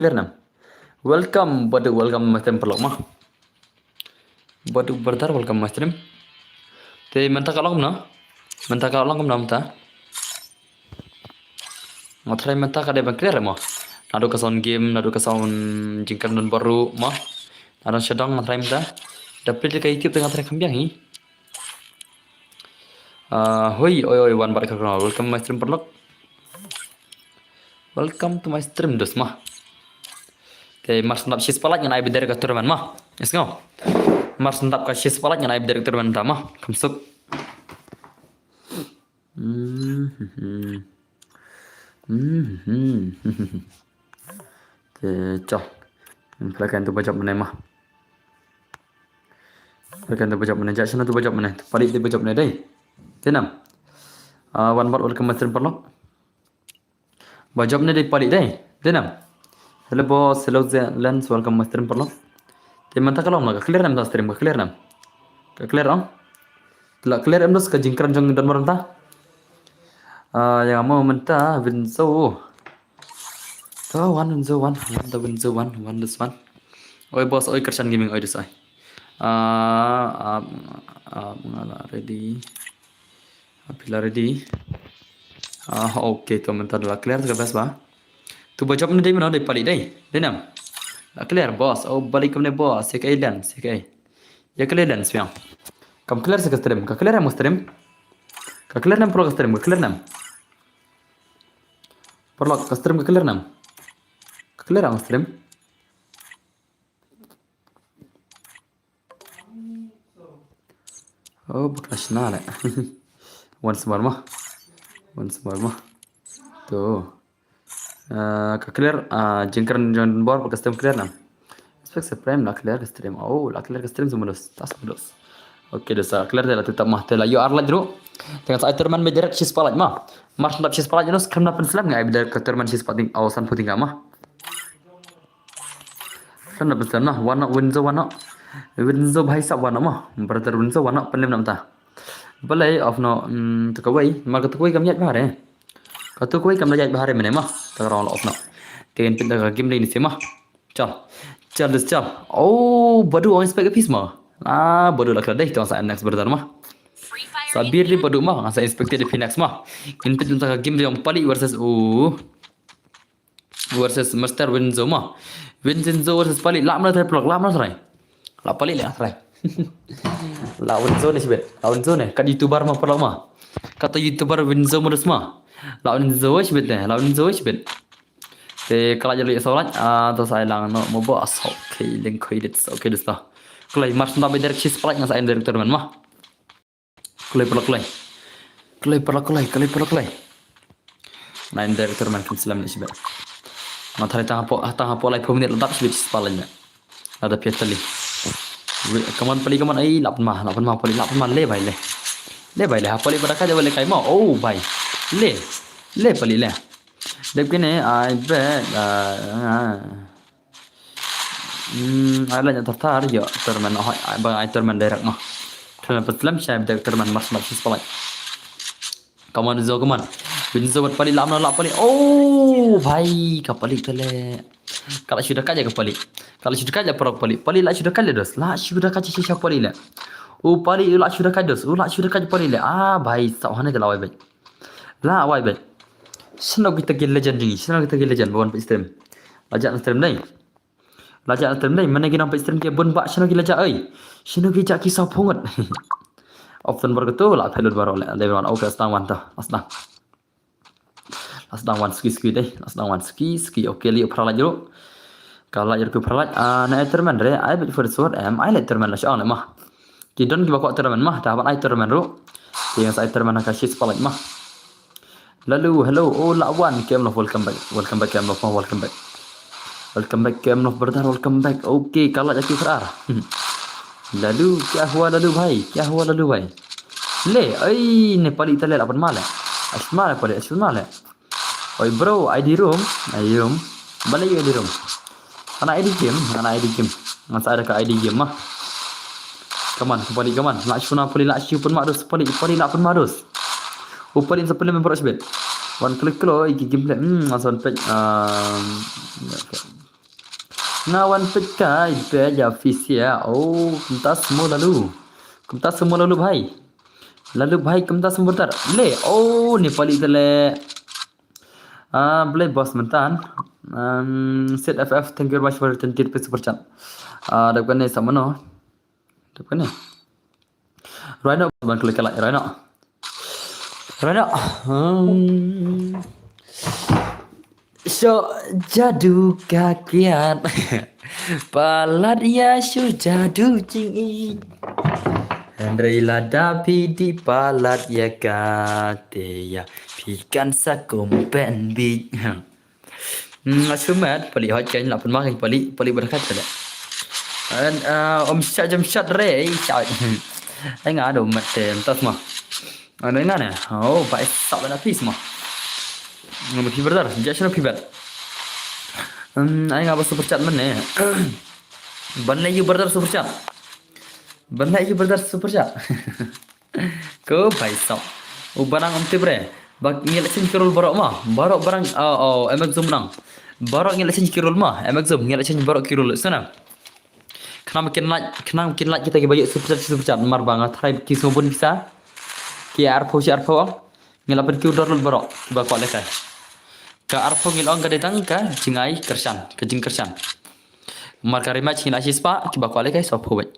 clear nam. Welcome, badu welcome mas stream perlok mah. Badu berdar welcome mas stream. Te menta kalong na. Menta kalong kam nam ta. Matrai menta kada bang clear mah. Nado ka sound game, nado ka sound jingkar dan baru mah. Nado sedang matrai menta. Dapat ka YouTube tengah trai kambiang hi. Hoi oi one bar ka welcome mas stream perlok. Welcome to my stream dos mah. Te mas nap shis palat ngan ai bidar ka turman mah. Yes go. Mas nap ka shis palat ngan ai bidar ka turman ta mah. Kamsuk. Cho. Pelakan tu bajak mana mah. Pelakan tu bajak mana. Jak sana tu bajak mana. Palit tu bajak mana dai. Tenam. One bar welcome mas stream perlok. Bajak mana dai palit dai. Tenam. Hello boss, hello Lens, welcome mas stream perlo. Teman tak kalau nak clear nam stream, clear nam. Clear am? Telah clear am dos ke jingkran jong dan merentah. Yang mau mentah Winzo. Tuh one Winzo one this one. Oi boss, oi Kersan Gaming, oi this oi. Ready. Apila ready. Okay, tu mentah dah clear ke best ba? Tu baca mana dia mana dia palit dai. Dia nam. Tak clear boss. Oh balik ke mana boss? Saya ke Ilan, saya ke. Ya ke Ilan sekarang. Kamu clear ke stream? Kau clear am stream? Kau clear nam pro ke stream? Kau clear nam. Pro ke stream kau clear nam. Kau clear am stream? Oh bekas nala. Once more mah. Tu. Clear jingkran John Bor custom clear nam. Spek prime la clear stream. Oh la clear stream semulus. Tas mulus. Okey dosa clear dah tetap mah tela yo arlat dulu. Tengah saya terman bejarak sis palat mah. Mas ndap sis palat jenos kena penselam ngai bedar ke terman sis pating awasan puting mah. Kena penselam nah warna Winzo bhai sab warna mah. Brother Winzo warna penlem nam ta. Balai of no tukawai mar tukawai kam yat bare. Kau kau kam lajat bahari mana mah? Terang lah opna. Ten pindah ke game lain ni mah. Chal. Oh, badu orang inspect piece mah. Badu lah kedai tu saya next berdar mah. Sabir ni badu mah. Saya inspect di Phoenix mah. Input untuk game yang paling versus Master Winzo mah. Winzo versus paling. Lama dah terpelak. Lama dah lah paling lah try. Lah Winzo ni sebab. Lah Winzo ni. Kat YouTuber mah pelak mah. Kata YouTuber Winzo modus mah. Lawan Zoe sebet. Te kalau jadi solat tu saya lang no mau bos. Okay, link credit. Okay dah sah. Kelai mas nak belajar cheese pelak dengan saya director man mah. Kelai. Nain director man Islam ni sebet. Mathai tang apa lai peminat letak sebet sepalanya. Ada piatali. Kaman ai 8 mah pali 8 mah le bai le. Le pali pada kaja boleh kai mau. Oh bai. Le pali le. Dek ni I bet ada yang tertar ya terman bang I terman direct mah. Terman peselam saya terman mas sepalai. Kaman Winzo buat pali lama pali. Oh bhai kapali tele. Kalau sudah kaja kapali. Kalau sudah kaja perok pali lah sudah kaja dos. Lah sudah kaja siapa pali le. Oh pali lah sudah kaja dos. Lah sudah kaja pali le. Bhai sahane dah lawai bai. Lah awai bai. Senang kita legend bawan pak stream. Lajak stream ni. Mana kita nampak stream dia bon bak senang kita lajak ai. Senang kita kisah pungut. Option berketu lah pelud baru level 1 okey asnang wan tah. Asnang wan ski deh. Asnang wan ski okey li upra laju. Kalau laju ke upra laj na terman re ai bit for sword ai let terman la sha mah. Kidon ki bakwa terman mah dapat ai terman ru. Yang saya terman ka shit palaj mah. Lalu hello oh lawan game of welcome back game of welcome back game of berdar welcome back okay kalau jadi kerar lalu क्या हुआ lalu भाई le ai ne pali tale lapan male asmale oi bro ID room balik ID room ana ID game masa ada ke ID game mah kaman nak shuna pali nak shu pun madus pali nak pun madus Upalin sepuluh member sebet. One click kalau iki gameplay. Masan page. Nawan pekai beja fisia. Oh, kemtas semua lalu. Kemtas semua lalu bhai. Lalu bhai kemtas semua bentar. Le. Oh, ni pali tele. Boleh bos mentan. Set FF thank you very much for 20 rupees super chat. Depan ni sama no. Depan ni. Rhino bang klik like Rhino. Rhino. So jadu kakian. Palat ya su jadu cing. Andrei ladapi di palat ya kate ya pikan sakum penbi. Sumat pali hot kain lapun makin pali berkat ada. And jam syat re syat. Ai ngado mate entas mah. Ada ngane. Oh, baik sak bana pis mah. Ngomong pibar dar, jasna pibar. Ai ngaba super chat mana. Ban lagi berdar super chat. Ban lagi berdar super chat. Ko baik sak. Barang om tibre. Bak ngelesin kirul barok mah. Barok barang emak zoom nang. Barok ngelesin kirul mah. Emak zoom ngelesin barok kirul sana. Kenapa makin like kita bagi super chat mar banget. Try kisah pun bisa. Ki arpo ngelapan ki udar lul barok. Ba ko lekai. Ka arpo ngilong ka detang ka jingai kersan, kejing kersan. Mar karima chin asis pa ki ba ko lekai so pho bai.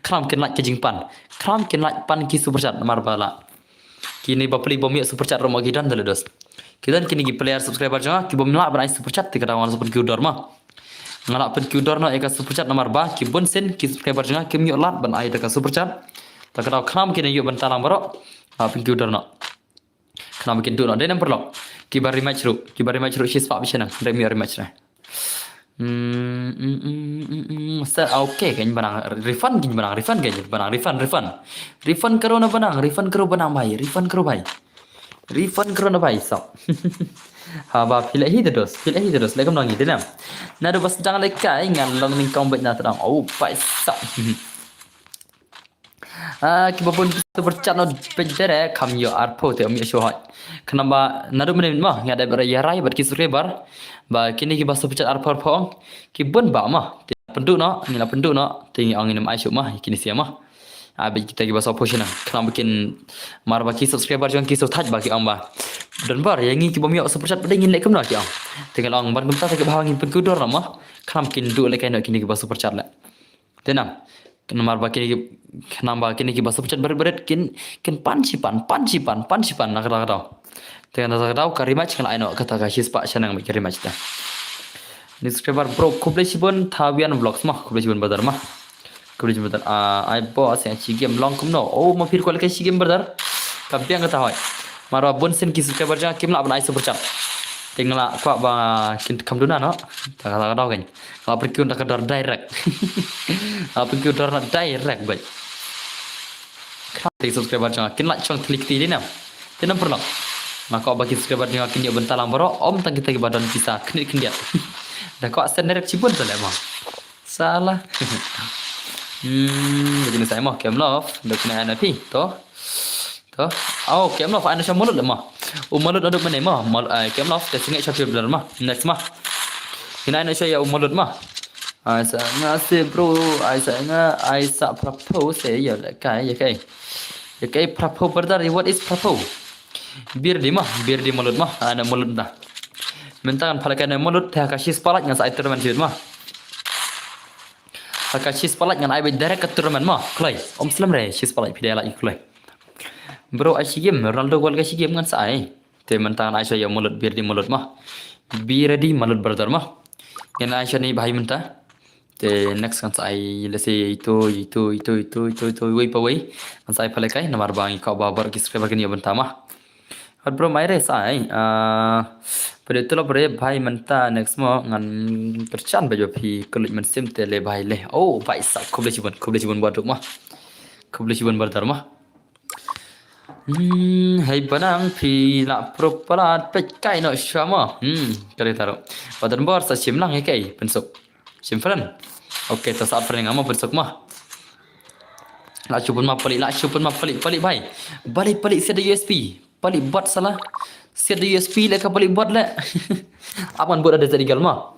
Kenapa makin like kejing pan. Kenapa makin like pan ki super chat mar bala. Kini bapeli bom ya super chat romo gidan daledos. Kidan kini gi player subscriber janga ki bom la ban super chat ti kada wan super ki udar mah. Ngalak pen ki udar no eka super chat nomor ba ki bon sen ki subscriber janga ki mi lat ban ai deka super chat. Tak kada kram kini yu ban talang barok. Pen ki udar no. Kenapa makin tu no de number lock. Ki bari match ru shis pa bisana. Remi match na. Okay kan banang refund karo na banang bhai refund karo na bhai so ha ba pilih hi terus lekam nang ini na do bas jangan lekai ngan long ning kong na tadang oh bhai so kibapun super chat no pejere kam yo arpo te mi show hai kenapa nadu menin mah ngada berai bar ki subscriber ba kini ki basu pecat arpo phong ki bon ba mah penduk no ngila penduk no tingi angin mai syuk mah kini sia mah abi kita ki basu option kenapa bikin mar baki subscriber jang ki so touch baki ang ba dan bar yang ki bom yo super chat peding lek kem no ki ang tinggal ang ban gemta ke bahangin pengkudor mah kenapa bikin du lek no kini ki basu super chat la tenang kenapa kini ki basu pecat berat kin pancipan nak kata Tengah nak tahu karimach kan aino kata kasih pak senang mikir karimach dah. Ni subscriber bro kublai sibun Thawian vlogs mah kublai sibun badar mah. Kublai sibun badar. I boss yang si game long kum no. Oh mau firqal ke si game badar. Kampiang kata hoy. Marwa bon sen ki subscriber ja kim la ban ai super chat. Tinggal kwa ba kin kam duna no. Tak kata tahu kan. Kalau pergi untuk kadar direct. Kalau pergi untuk direct baik. Kata subscriber ja kin la chong klik ti ni nam. Tinam perlu. Maka bagi subscriber ni akan dia bentalang baro om tang kita badan bisa kenit dah kau sendiri cibun tu lah mah salah jadi saya mah kem love dah kena anak toh kem love anak saya mulut mah mulut ada mana mah kem love dah singgah siapa benar mah next mah kena anak saya mulut mah saya ngasih bro saya propose ya kai propose brother what is propose biar di mulut mah ada mulut dah mentangan palakan mulut dah kasih sepalat dengan saya terman sih mah kasih sepalat dengan saya direct ke terman mah klay om selam re kasih sepalat pilih lagi klay bro asyik game Ronaldo gol kasih game dengan saya te mentangan saya mulut biar di mulut mah biar di mulut brother mah yang Aisyah ni bahaya mentah te next kan saya lesi itu wei pawai kan saya palakai nomor bang kau bawa kisah bagi ni bentah mah और bro mai res ai pada itulah bre bhai menta next mo ngan perchan bajo phi kulit men sim tele bhai le oh bhai sa khubli chibun baduk mah khubli chibun bardar mah hai banang phi la propalat pekai no shama kare taro badan bor sa simlang kai pensuk simfran okay to saat pernah ngama pensuk mah la chubun mah pelik bhai balik set USB balik buat salah set USB lek balik buat lek aman buat ada tadi galma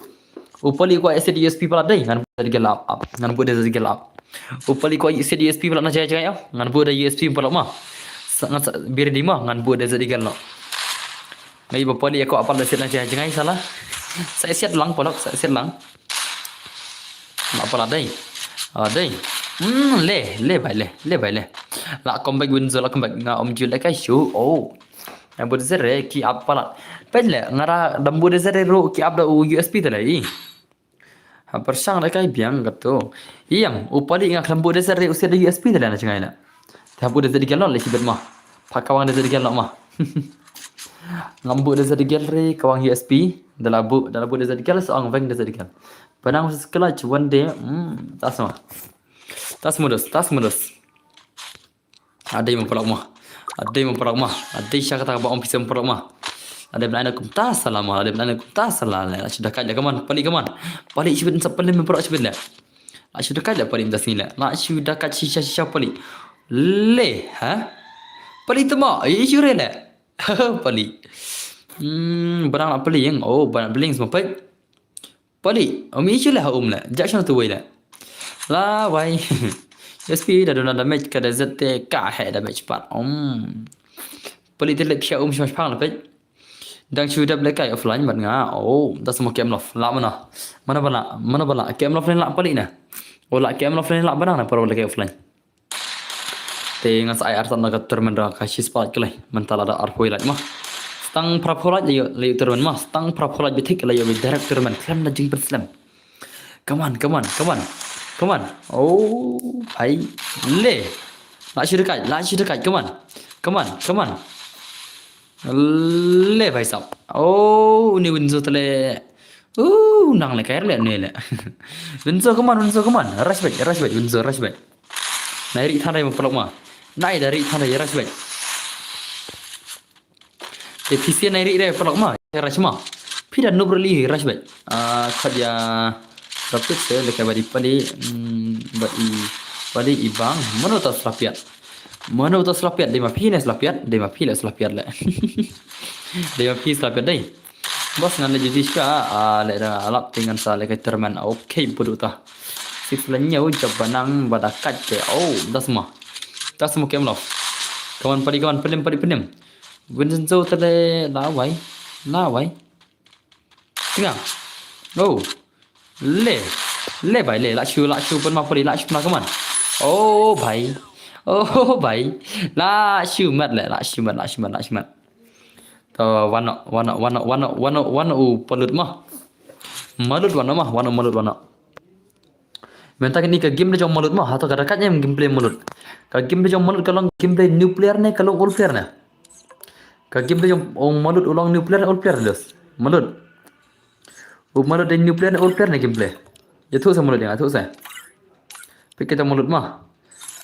Upali ko SSD USB pala dai ngan dari gelap up ngan bude dari gelap. Upali ko SSD USB pala na jaya ngan bude USB pala mah. Sangat bir di mah ngan bude dari gelap. Ngai upali ko apa la sila jaya salah. Saya siap lang pala saya siap lang. Apa la dai? Dai. Le bai le. La comeback Windsor la comeback nga jul la kai shu. Oh. Yang bude zere ki apa la. Pelle ngara dam bude zere ro ki apa USB tadi. Persang dah kai biang kato. Iyang upali ngak lambu dasar re usia USB dah na cengai na. Thabu dasar digalon le sibet mah. Pakawang dasar digalon mah. Lambu dasar digal re kawang USB dalabu dasar digal soang veng dasar digal. Panang sekala cuan de tas mah. Tas modus. Ada yang mempelak mah. Ada syak kata ba om pisam pelak mah. Ada belanda kum tas salam ada belanda kum tas salam la sudah kaj kaman pali sibin sapal memperok sibin la sudah kaj pali das ni la sudah kaj sisa pali le pali temo sure la pali barang nak pali yang barang bling semua pali isu la la jackson tu wei la wai SP dah dona damage kada zate ka damage pat pali telet pia semua pang la đang chui đập lấy cái offline bật ngã đã semua kem lof lạ mana bala kem lof lên lạ pali nè lạ kem lof lên lạ bana nè perlu lagi offline dengan saya artan naga termendra kasih spat kelai mentala ada arpoi lagi mah stang prapolat layu termen mah stang prapolat betik layu direct termen klam na jing berslam come on hai le la shi dekat come on le भाई साहब ni Windsor tele nang le kair le ne le Windsor come on rush back Windsor rush back nairi thanai mapalok ma nai dari thanai rush back te PC nairi re palok ma rush ma pida nubrali rush back khadya rapid se le kabadi pali ibang Mana utas lapiat dia mapi lapiat le. Dia mapi lapiat dai. Bos ngan le jadi sya le alap dengan sa le terman okey bodoh ta. Six lanya jabanang badakat ke das semua kem lof. Kawan padi penem. Windsor tele la wai. Tengah. Le bai le la chu pun ma padi la chu na kaman. Bhai la shumat to wana palut mah malut wana menta ni ka game le jong malut mah atau kadakatnya gameplay malut ka game le jong malut kalau gameplay nuclear ne kalau all player ne ka game le jong malut ulang nuclear all player dos malut dan nuclear all player ne gameplay itu sama malut yang itu saya pikir kita malut mah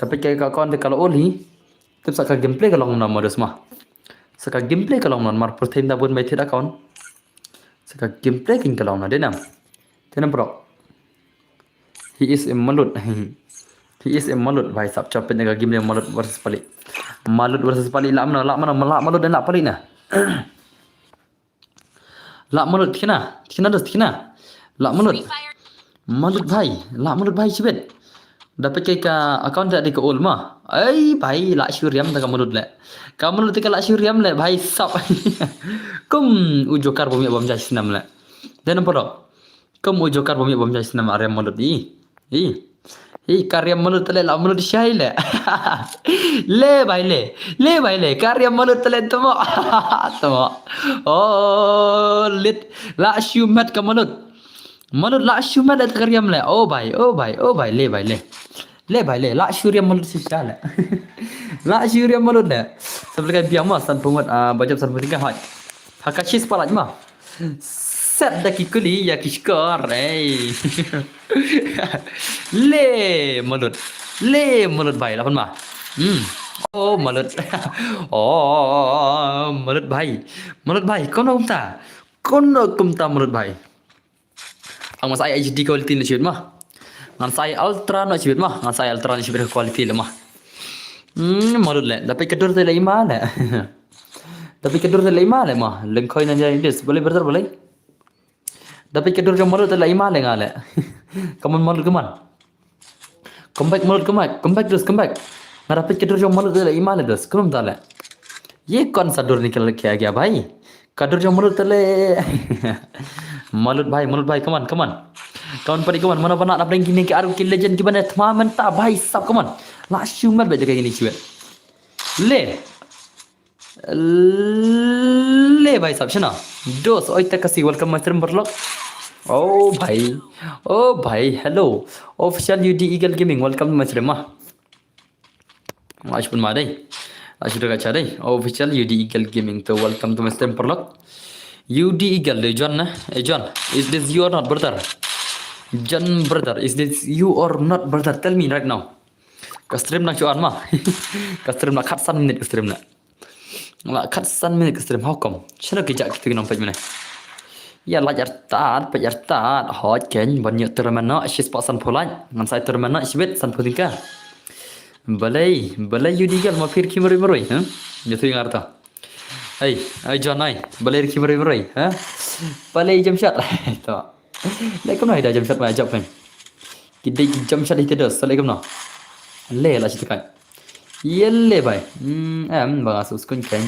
tapi kayak kawan kalau oli tip saka gameplay kalau ngomong modus mah saka gameplay kalau ngomong mar protein da bun mai tidak kawan saka gameplay king kalau ngomong denam bro he is a malut vai sab capet dengan game yang malut versus pali lak mana malut dan lak pali nah lak malut kena lak malut bhai sibet dapat kayak account tak di ke ulma bhai la syuriam tak kamu le kamu lu tika la syuriam le bhai sap kum ujokar bumi bom jas nam le dan apa kum ujokar bumi bom jas nam area mulut karya mulut le la mulut syai le le bhai le karya mulut le temo lit la syumat ke mulut la syumat le karyam le bhai le la syuriam mulut sisala la syuriam mulut le sebagai biang mas san pungut bajab san putika hai hakachis palaj mah set daki kuli ya kishkar le mulut bhai lapan mah mulut mulut bhai kono kumta mulut bhai ang saya HD quality na sibit mah ngan saya ultra na sibit mah ngan saya ultra na sibit quality le mah malut le tapi kedur te le ima le mah lengkoi na jadi dis boleh Dapat kedur jom mulut la ima le ngale. Come on mulut come on. Come back mulut come back. Come back terus come back. Dapat kedur jom mulut la ima le terus. Kelum tale. ये कौन सा डोर निकल के आ गया भाई कदर जो मुlut tale mulut भाई कमान कमान kawan padi kawan mana bana nak gini ke aru ki legend ki bana thma menta भाई सब कमान la shumat be jaga gini cuy ले भाई साहब शना दोस्त ओइ तक सी वेलकम मास्टर बरलक ओ भाई हेलो ऑफिशियल यूडी ईगल गेमिंग वेलकम मास्टर मा आज pun ma dai sudah kaca deh official UD Eagle Gaming to welcome to my stream perlok UD Eagle John John is this you or not brother John brother is this you or not brother tell me right now ka stream nak cuan mah ka stream nak cut 1 minute ka stream nak cut 1 minute ka stream how come chana ke jak kita nampak mana ya lajar taat hot ken banyak tournament nak shis pasan pholan ngan sai tournament nak shibet san pholinka balai yudigal ma fir kimari maroi ha itu yang arta ai John ai balai kimari maroi ha balai jamshat to lai kom nai da jamshat ma ajak kan kidai jamshat itu dah salai kom no le la situ kan yelle bai em bang asus kun kan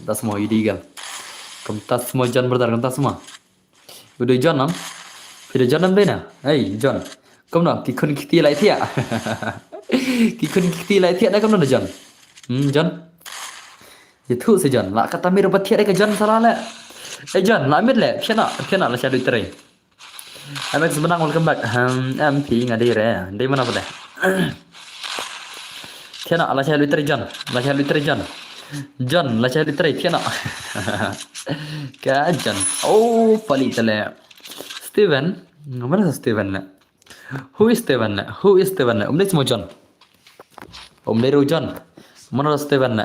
das semua yudigal kom tas semua John brother kom tas semua udah John nam fir John nam deh na John kom no ki kun kiti lai thia ki kun kiti lai thiat kam no John John ye thu se John la kata mir bat thiat ke John salah le John la mit le phena la chadu trai amek sebenang welcome back em pi ngadi re dei mana pada phena la chadu trai John la chadu trai John la chadu trai phena ka John pali tale Steven mana Steven le Who is Steven? Umday semua John. Umday ro John. Mana Steven?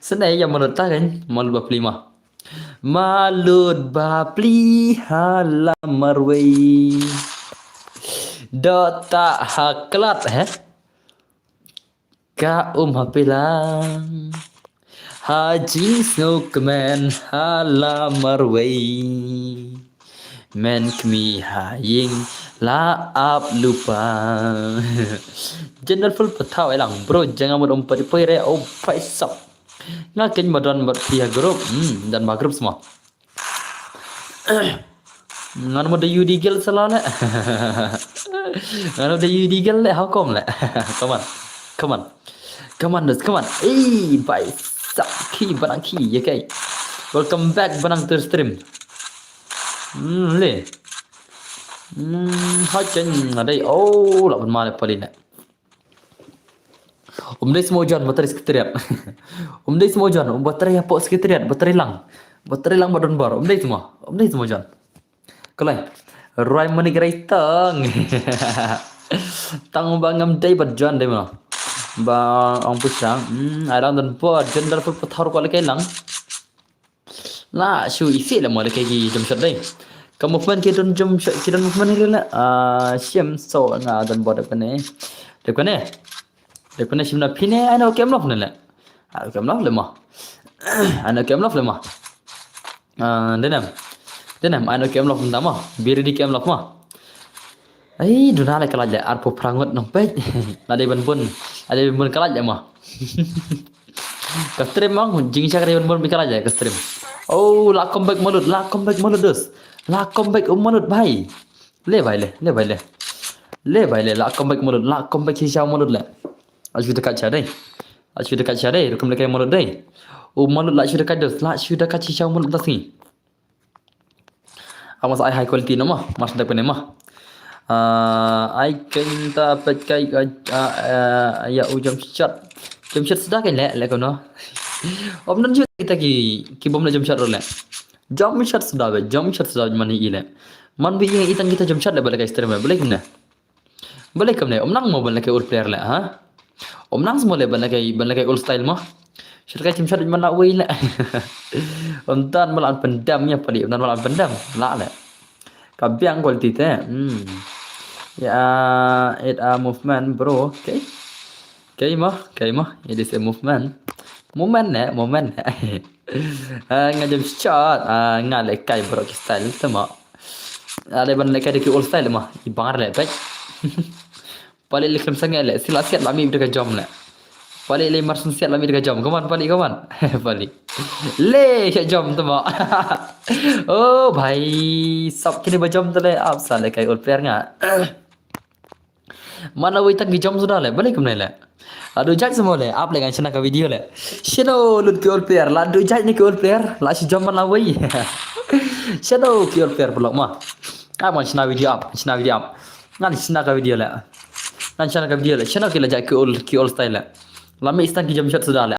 Senai yang menurut kan malut bapli mah. Malut bapli halamarway. Dota haklat Ka hapilang. Haji Snowman halamarway. Men kmi haying la up lupa general full patau elang bro jangan mau umpat pere paisap ngakin badan buat pihak grup dan magrup semua ngan mau UD Eagle salah le ngan mau UD Eagle le how come le come on paisap ki banang ki ya kai welcome back banang ter stream le hajan adai la ban male palina umdai semua John bateri sekretariat umdai semua John bateri apa sekretariat bateri lang badon bar umdai semua John kalai Roy mani gerai tang bangam dai bad John dai mana bang ang pusang arang dan bot jendar pun pathar ko lekai lang la shu isi la mole kai jamshat dai ka movement ke don jamshat ki don movement ni la siam so nga don bod dekane simna phine ano kem lof ne la kem lof le ma ano kem lof le ma denam ano kem lof ndama biri di kem lof ma duna la kala ja arpo prangot no pe la dai ban bun kala ja ma ka stream mang jing cha kare ban kala ja ka stream la comeback mulut dus la comeback mulut bhai le la comeback hisau mulut le asyik dekat cara rekam dekat mulut dai mulut la asyik dekat dus la asyik dekat hisau mulut das ni amas ai high quality nama mas dak ne mah ai kan ta pet kai ya ujam chat sudah kan le kono nan je kita ki bom la jamshat role jamshat sudah mani ile man bi yang itan kita jamshat le balik stream boleh kena boleh kamne nang mau balik ul player le nang semua le balik ul style mah syirkai jamshat mana wei le dan malan pendamnya pali dan malan pendam la le kabiang quality te ya it a movement bro okay mah it is a movement Ngajam shot. Ngale kai bro style tama. Ale ban le kai de all style mah. Ibangar le pek. Paling le kemsang le sila siat lami dekat jom le. Paling le marsun siat lami dekat jom. Kawan paling kawan. Paling. Le kat jom tama. Oh भाई सब kini bajom tale आप साले kai all player nga. Mana woi tak jom sudah le. Balik kemana le? Aduh jak semua le. Up le kan chana ka video le. Shino lut ke all player. La aduh jak ni ke all player. La si jom mana woi. Shino ke all player pula mah. Apa chana video up. Chana video up. Ngan chana ka video le. Ngan chana ka video le. Chana ke la jak ke all style le. Lama istan ki jom shot sudah le.